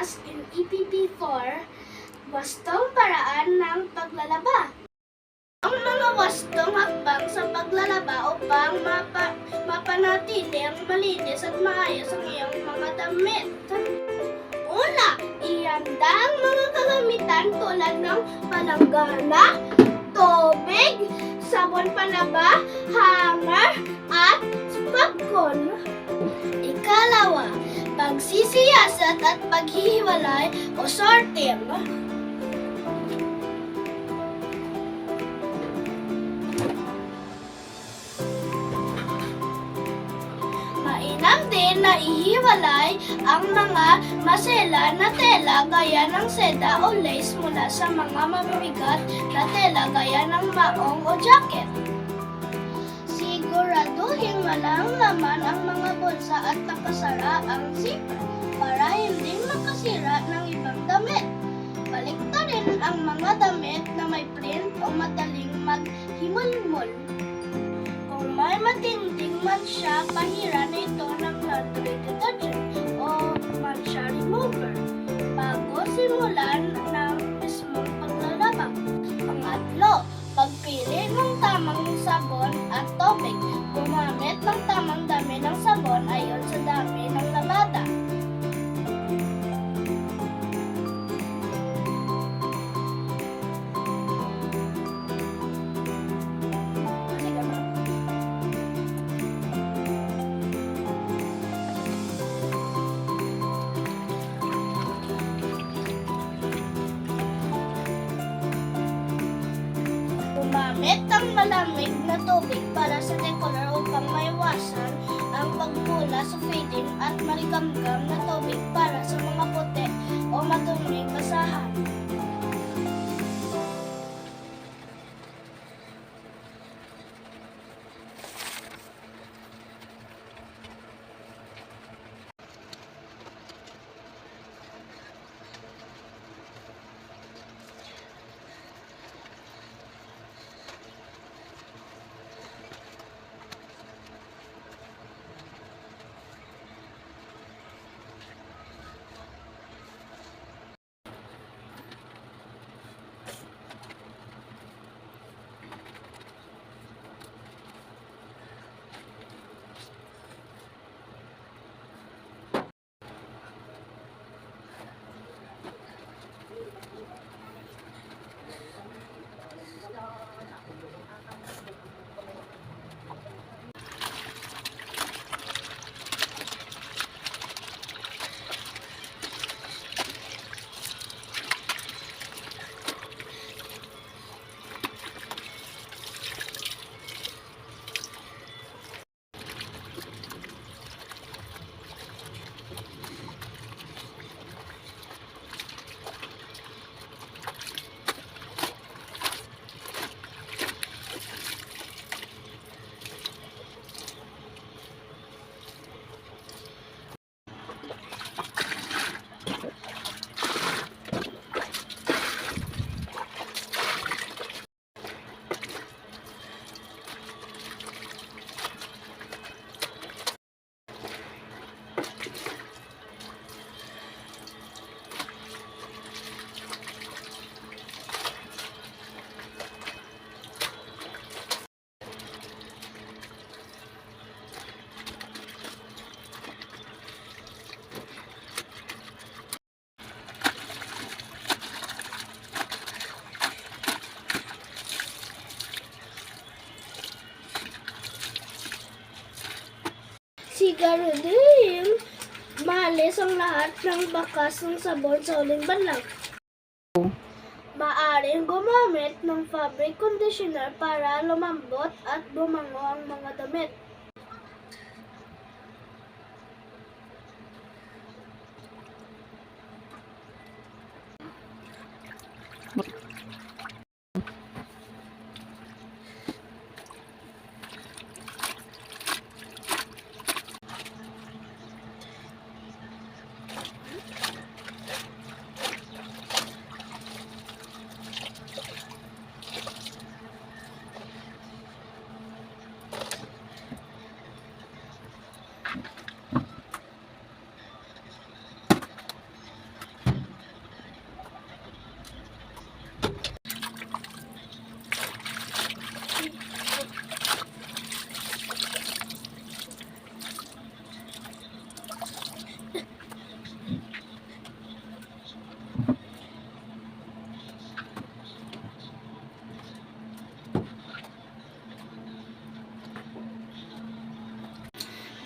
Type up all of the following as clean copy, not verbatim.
class in EPP4, wastong paraan ng paglalaba. Ang mga wastong hakbang sa paglalaba upang mapanatili ang malinis at maayos ang iyong mga damit. Una, ihanda ang mga kagamitan tulad ng palanggana, tubig, sabon panaba, hanger, at spagkon. Ikalawa, pagsisiyasat at paghihiwalay o sorting. Mainam din na ihiwalay ang mga masela na tela gaya ng seda o lace mula sa mga mabibigat na tela gaya ng maong o jacket. Siguraduhin walang laman ang mga bulsa at nakasara ang zipper para hindi makasira ng ibang damit. Baliktarin ang mga damit na may print o madaling maghimulmol. Kung may matinding mansya, pahiran ito ng laundry detergent o mansya remover bago simulan ng mismong paglalaba. Pangatlo, pagpili ng tamang sabon at tubig. Gumamit ng tamang dami ng sabon ayon sa dami ng labada. Gumamit ng malamig na tubig para sa decolor upang maiwasan ang pagbula sa fading at marigamgam na tubig para sa mga puti o maduming basahan. Siguraduhin maalis ang lahat ng bakas ng sabon sa uling banlaw. Maaaring gumamit ng fabric conditioner para lumambot at bumango ang mga damit.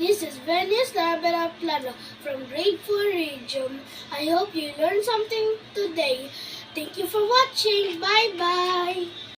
This is Venice Barbara Plano from Grade 4 Regium. I hope you learned something today. Thank you for watching. Bye-bye.